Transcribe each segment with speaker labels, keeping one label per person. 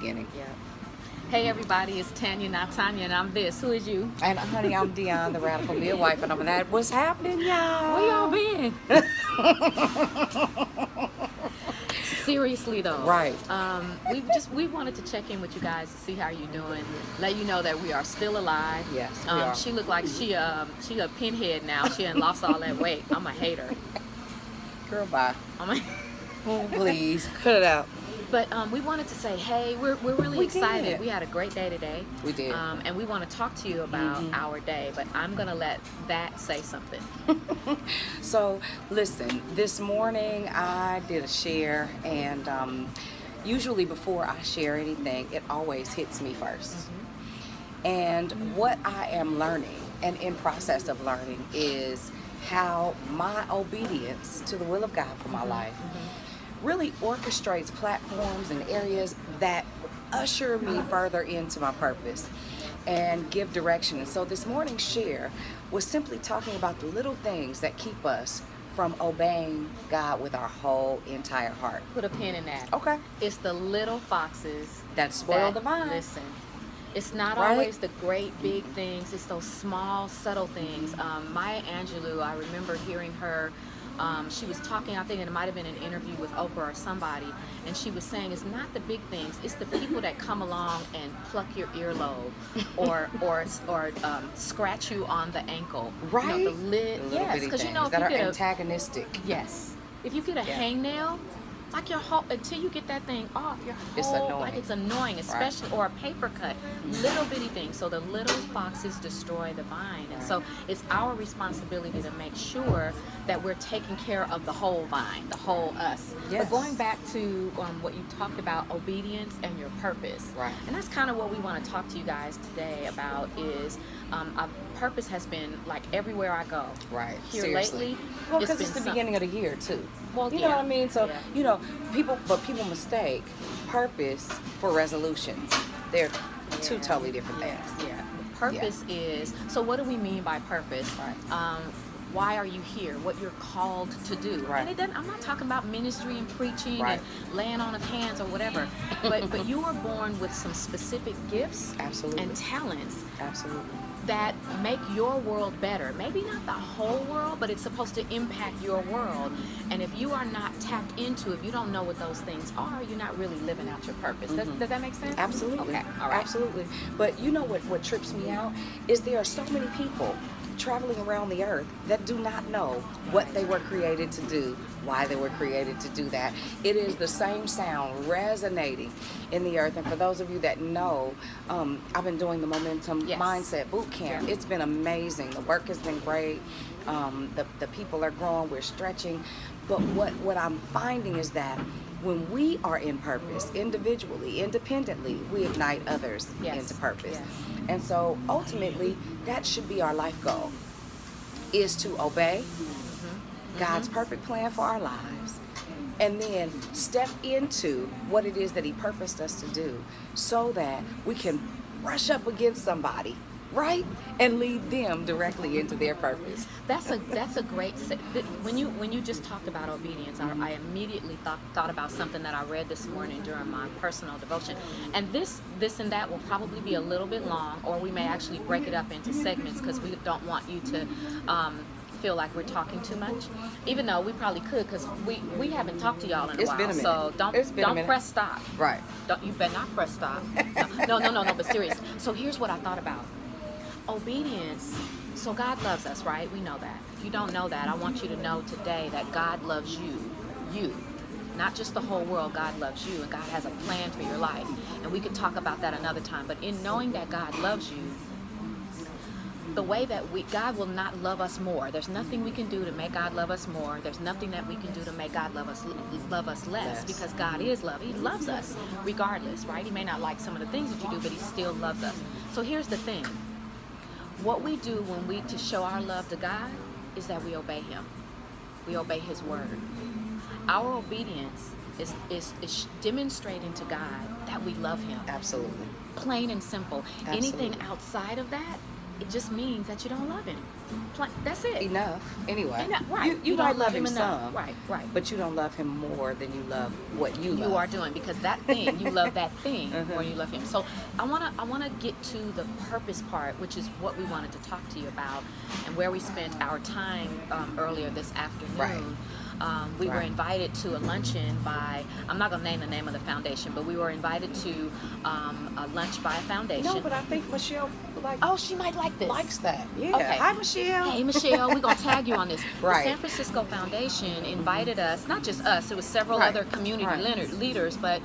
Speaker 1: beginning.
Speaker 2: Yeah. Hey everybody, it's Tanya, not Tanya, and I'm this. Who is you?
Speaker 1: And honey, I'm Dion, the radical midwife, and I'm that. What's happening, y'all?
Speaker 2: Where y'all been? Seriously though,
Speaker 1: Right.
Speaker 2: We wanted to check in with you guys to see how you're doing, let you know that we are still alive.
Speaker 1: Yes, we are.
Speaker 2: She looked like she a pinhead now. She done lost all that weight. I'm a hater.
Speaker 1: Girl, bye.
Speaker 2: I'm a
Speaker 1: Oh, please, cut it out.
Speaker 2: But we wanted to say, hey, we're really excited.
Speaker 1: did.
Speaker 2: We had a great day today.
Speaker 1: We did.
Speaker 2: And we want to talk to you about our day, but I'm going to let that say something.
Speaker 1: So, listen, this morning I did a share, and usually before I share anything, it always hits me 1st. And what I am learning, and in process of learning, is how my obedience to the will of God for my life really orchestrates platforms and areas that usher me further into my purpose and give direction. And so this morning's share was simply talking about the little things that keep us from obeying God with our whole entire heart.
Speaker 2: Put a pin in that.
Speaker 1: Okay.
Speaker 2: It's the little foxes
Speaker 1: That spoil the vine.
Speaker 2: Listen, it's not
Speaker 1: Right?
Speaker 2: always the great big things. It's those small, subtle things. Maya Angelou, I remember hearing her. She was talking, I think it might have been an interview with Oprah or somebody, and she was saying it's not the big things, it's the people that come along and pluck your earlobe or scratch you on the ankle.
Speaker 1: Right?
Speaker 2: You know, the lid.
Speaker 1: The little
Speaker 2: Yes,
Speaker 1: bitty
Speaker 2: because you
Speaker 1: things
Speaker 2: know if
Speaker 1: that
Speaker 2: you
Speaker 1: are
Speaker 2: get
Speaker 1: antagonistic.
Speaker 2: yes, if you get a
Speaker 1: Yeah.
Speaker 2: hangnail, like your whole, until you get that thing off, your whole,
Speaker 1: It's annoying.
Speaker 2: like it's annoying, especially, or a paper cut, little bitty things. So the little foxes destroy the vine. And so it's our responsibility to make sure that we're taking care of the whole vine, the whole us.
Speaker 1: Yes.
Speaker 2: But going back to what you talked about, obedience and your purpose.
Speaker 1: Right.
Speaker 2: And that's kind of what we want to talk to you guys today about is our purpose has been like everywhere I go.
Speaker 1: Right.
Speaker 2: Here
Speaker 1: Seriously.
Speaker 2: lately,
Speaker 1: Well, because
Speaker 2: been
Speaker 1: it's the
Speaker 2: some-
Speaker 1: beginning of the year too.
Speaker 2: Well,
Speaker 1: you know
Speaker 2: yeah.
Speaker 1: what I mean? So,
Speaker 2: Yeah.
Speaker 1: you know, people mistake purpose for resolutions. They're two
Speaker 2: Yeah.
Speaker 1: totally different
Speaker 2: Yeah,
Speaker 1: things.
Speaker 2: yeah. Purpose is, so what do we mean by purpose?
Speaker 1: Right.
Speaker 2: Why are you here? What you're called to do.
Speaker 1: Right.
Speaker 2: And it doesn't, I'm not talking about ministry and preaching
Speaker 1: Right.
Speaker 2: and laying on of hands or whatever. But you were born with some specific gifts
Speaker 1: Absolutely.
Speaker 2: and talents
Speaker 1: Absolutely.
Speaker 2: that make your world better. Maybe not the whole world, but it's supposed to impact your world. And if you are not tapped into, if you don't know what those things are, you're not really living out your purpose. Does that make sense?
Speaker 1: Absolutely.
Speaker 2: Okay. All right.
Speaker 1: Absolutely. But you know what trips me out is there are so many people traveling around the earth that do not know what they were created to do, why they were created to do that. It is the same sound resonating in the earth. And for those of you that know, I've been doing the Momentum
Speaker 2: Yes.
Speaker 1: Mindset Boot Camp.
Speaker 2: Yeah.
Speaker 1: It's been amazing. The work has been great. The people are growing. We're stretching. But what I'm finding is that when we are in purpose, individually, independently, we ignite others
Speaker 2: Yes.
Speaker 1: into purpose.
Speaker 2: Yes.
Speaker 1: And so ultimately, that should be our life goal, is to obey God's perfect plan for our lives, and then step into what it is that He purposed us to do so that we can brush up against somebody, right? And lead them directly into their purpose.
Speaker 2: That's a great when you just talked about obedience, I immediately thought about something that I read this morning during my personal devotion. And this and that will probably be a little bit long, or we may actually break it up into segments because we don't want you to feel like we're talking too much, even though we probably could, because we haven't talked to y'all in a
Speaker 1: It's
Speaker 2: while.
Speaker 1: been a minute.
Speaker 2: So
Speaker 1: It's been a
Speaker 2: don't
Speaker 1: minute.
Speaker 2: press stop.
Speaker 1: Right.
Speaker 2: You better not press stop. No, but serious. So here's what I thought about. Obedience. So God loves us, right? We know that. If you don't know that, I want you to know today that God loves you. Not just the whole world, God loves you, and God has a plan for your life. And we could talk about that another time. But in knowing that God loves you, the way that God will not love us more. There's nothing we can do to make God love us more. There's nothing that we can do to make God love us less, because God is love. He loves us regardless, right? He may not like some of the things that you do, but He still loves us. So here's the thing. What we do to show our love to God is that we obey Him. We obey His word. Our obedience is demonstrating to God that we love Him.
Speaker 1: Absolutely.
Speaker 2: Plain and simple.
Speaker 1: Absolutely.
Speaker 2: Anything outside of that it just means that you don't love him. That's it.
Speaker 1: Enough. Anyway.
Speaker 2: Right.
Speaker 1: You
Speaker 2: don't
Speaker 1: might love him
Speaker 2: enough.
Speaker 1: some.
Speaker 2: Right.
Speaker 1: But you don't love him more than you love what you love.
Speaker 2: You are doing, because that thing, you love that thing more than you love him. So I wanna get to the purpose part, which is what we wanted to talk to you about, and where we spent our time earlier this afternoon.
Speaker 1: Right.
Speaker 2: We were invited to a luncheon by, I'm not going to name the name of the foundation, but we were invited to a lunch by a foundation.
Speaker 1: No, but I think Michelle
Speaker 2: She might like this.
Speaker 1: likes that. Yeah.
Speaker 2: Okay.
Speaker 1: Hi, Michelle.
Speaker 2: Hey, Michelle, we're going to tag you on this.
Speaker 1: Right.
Speaker 2: The San Francisco Foundation invited us, not just us, it was several other community leaders, but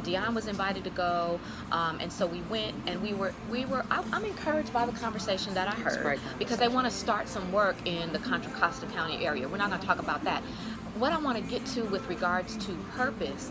Speaker 2: Dion was invited to go, and so we went, and I'm encouraged by the conversation that I heard,
Speaker 1: great
Speaker 2: because they want to start some work in the Contra Costa County area. We're not going to talk about that. What I want to get to with regards to purpose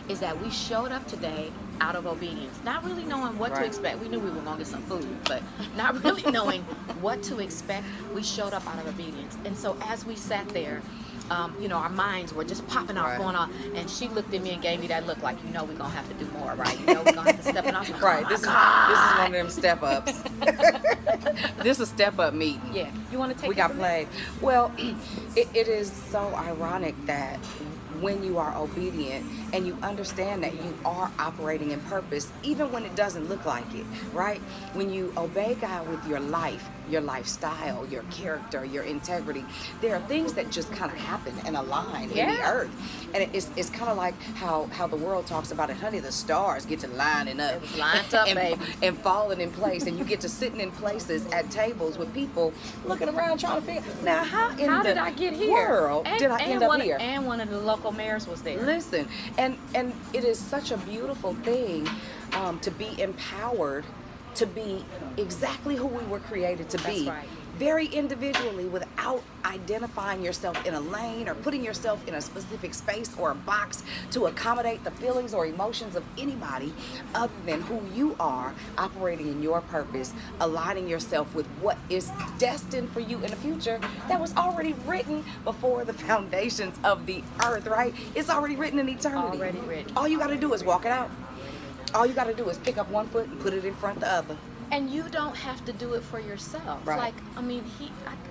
Speaker 2: is that we showed up today out of obedience, not really knowing what to expect. We knew we were going to get some food, but not really knowing what to expect. We showed up out of obedience. And so as we sat there, our minds were just popping off, going on, and she looked at me and gave me that look like, we're going to have to do more, right? We're going to have to step in. I was like,
Speaker 1: This is one of them step ups. This is a step up meeting.
Speaker 2: Yeah. You want to take
Speaker 1: We got played. Well, it is so ironic that when you are obedient and you understand that you are operating in purpose, even when it doesn't look like it, right? When you obey God with your life, your lifestyle, your character, your integrity, there are things that just kind of happen and align in the earth. And it's kind of like how the world talks about it, honey, the stars get to lining up.
Speaker 2: It was lined up, baby.
Speaker 1: And falling in place. And you get to sitting in places at tables with people looking around trying to figure, now how
Speaker 2: did I get here?
Speaker 1: World did I end up here?
Speaker 2: And one of the local mayors was there.
Speaker 1: Listen, and it is such a beautiful thing to be empowered to be exactly who we were created to be.
Speaker 2: That's right.
Speaker 1: Very individually, without identifying yourself in a lane or putting yourself in a specific space or a box to accommodate the feelings or emotions of anybody other than who you are, operating in your purpose, aligning yourself with what is destined for you in the future that was already written before the foundations of the earth, right? It's already written in eternity.
Speaker 2: Already written.
Speaker 1: All you got to do is walk it out. All you got to do is pick up one foot and put it in front of the other.
Speaker 2: And you don't have to do it for yourself.
Speaker 1: Right.
Speaker 2: Like,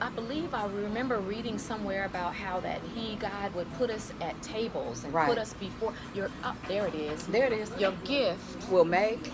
Speaker 2: I believe I remember reading somewhere about how that God would put us at tables and put us before there it is.
Speaker 1: There it is.
Speaker 2: Your gift
Speaker 1: will make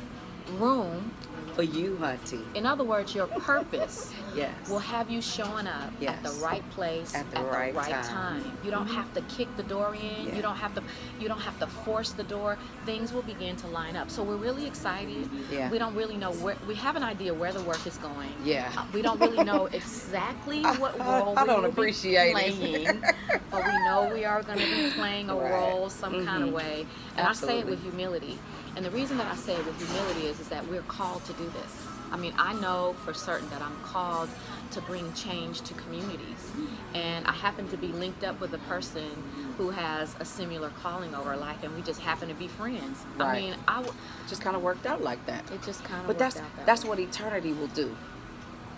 Speaker 2: room
Speaker 1: for you, hunty.
Speaker 2: In other words, your purpose
Speaker 1: Yes.
Speaker 2: will have you showing up at the right place
Speaker 1: at the right
Speaker 2: time. You don't have to kick the door in.
Speaker 1: Yeah.
Speaker 2: You don't have to force the door. Things will begin to line up. So we're really excited.
Speaker 1: Yeah.
Speaker 2: We don't really know we have an idea where the work is going.
Speaker 1: Yeah.
Speaker 2: We don't really know exactly what role
Speaker 1: I don't
Speaker 2: we will
Speaker 1: appreciate
Speaker 2: be playing, but we know we are going to be playing a role some kind of way. And
Speaker 1: Absolutely.
Speaker 2: I say it with humility. And the reason that I say it with humility is that we're called to do this. I mean, I know for certain that I'm called to bring change to communities. And I happen to be linked up with a person who has a similar calling over life, and we just happen to be friends.
Speaker 1: Right.
Speaker 2: I mean,
Speaker 1: just kind of worked out like that.
Speaker 2: It just kind of
Speaker 1: But
Speaker 2: worked out that
Speaker 1: that's
Speaker 2: way.
Speaker 1: what eternity will do.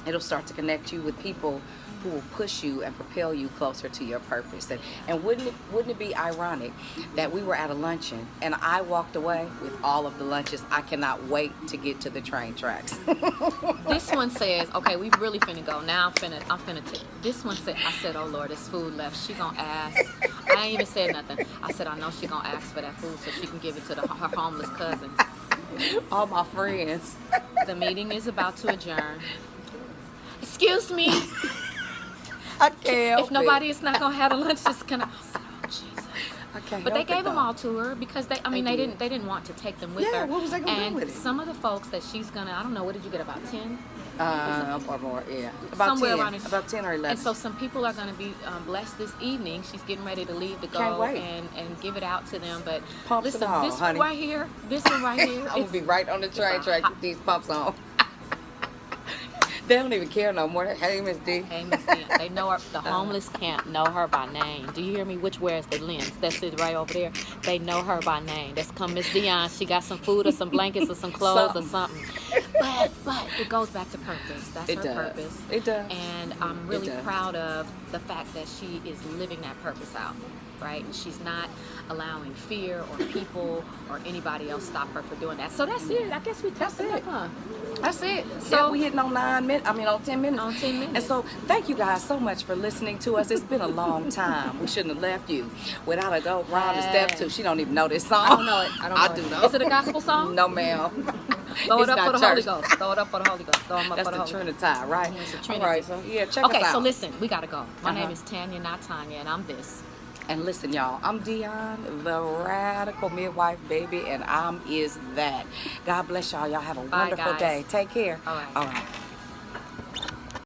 Speaker 1: It'll start to connect you with people who will push you and propel you closer to your purpose. And wouldn't it be ironic that we were at a luncheon and I walked away with all of the lunches? I cannot wait to get to the train tracks.
Speaker 2: This one says, okay, we really finna go. Now I'm finna take. This one said, I said, oh Lord, there's food left. She gonna ask. I ain't even said nothing. I said, I know she gonna ask for that food so she can give it to her homeless cousins.
Speaker 1: All my friends.
Speaker 2: The meeting is about to adjourn. Excuse me.
Speaker 1: I can't.
Speaker 2: If nobody is not gonna have the lunch, just gonna. Oh Jesus.
Speaker 1: I can't
Speaker 2: But they
Speaker 1: help it,
Speaker 2: gave them
Speaker 1: though.
Speaker 2: all to her because they didn't want to take them with
Speaker 1: Yeah,
Speaker 2: her.
Speaker 1: what was they gonna do
Speaker 2: and
Speaker 1: with it?
Speaker 2: some of the folks that she's gonna, I don't know, what did you get, about 10?
Speaker 1: Or more, yeah. About
Speaker 2: Somewhere
Speaker 1: 10.
Speaker 2: around it.
Speaker 1: About 10 or 11.
Speaker 2: And so some people are going to be blessed this evening. She's getting ready to leave to
Speaker 1: Can't
Speaker 2: go
Speaker 1: wait.
Speaker 2: and give it out to them. But
Speaker 1: Pumps
Speaker 2: listen,
Speaker 1: and all,
Speaker 2: this
Speaker 1: honey.
Speaker 2: one right here, I'm
Speaker 1: gonna be right on the train
Speaker 2: a
Speaker 1: track with these pumps on. They don't even care no more. Hey, Miss D.
Speaker 2: Hey, Miss Dion, they know her. The homeless camp know her by name. Do you hear me? Which wears the lens? That's it right over there. They know her by name. That's come Miss Dion. She got some food or some blankets or some clothes or something. But it goes back to purpose. That's
Speaker 1: It
Speaker 2: her
Speaker 1: does.
Speaker 2: purpose.
Speaker 1: It does.
Speaker 2: And I'm really
Speaker 1: does.
Speaker 2: proud of the fact that she is living that purpose out, right? And she's not allowing fear or people or anybody else stop her from doing that. So that's it. I guess we
Speaker 1: That's
Speaker 2: tested
Speaker 1: it.
Speaker 2: up, huh?
Speaker 1: That's it.
Speaker 2: So-
Speaker 1: So we hitting on 9 minutes. I mean, on 10 minutes.
Speaker 2: On 10 minutes.
Speaker 1: And so, thank you guys so much for listening to us. It's been a long time. We shouldn't have left you without a go round of step
Speaker 2: Hey.
Speaker 1: 2. She don't even know this song.
Speaker 2: I don't know it. I don't know
Speaker 1: I do
Speaker 2: it.
Speaker 1: know.
Speaker 2: Is it a gospel song?
Speaker 1: No, ma'am.
Speaker 2: Throw
Speaker 1: It's
Speaker 2: it up
Speaker 1: not
Speaker 2: for the Holy
Speaker 1: church.
Speaker 2: Ghost. Throw it up for the Holy Ghost. Throw them up
Speaker 1: That's
Speaker 2: for the
Speaker 1: the
Speaker 2: Holy Ghost.
Speaker 1: Trinity, right?
Speaker 2: Mhm, it's a
Speaker 1: All
Speaker 2: Trinity.
Speaker 1: right, so yeah, check
Speaker 2: Okay,
Speaker 1: us out.
Speaker 2: so listen, we gotta go. My name
Speaker 1: Uh-huh.
Speaker 2: is Tanya, not Tanya, and I'm this.
Speaker 1: And listen, y'all, I'm Dion, the radical midwife baby, and I'm is that. God bless y'all. Y'all have a
Speaker 2: Bye,
Speaker 1: wonderful
Speaker 2: guys.
Speaker 1: day. Take care.
Speaker 2: All right.
Speaker 1: All right.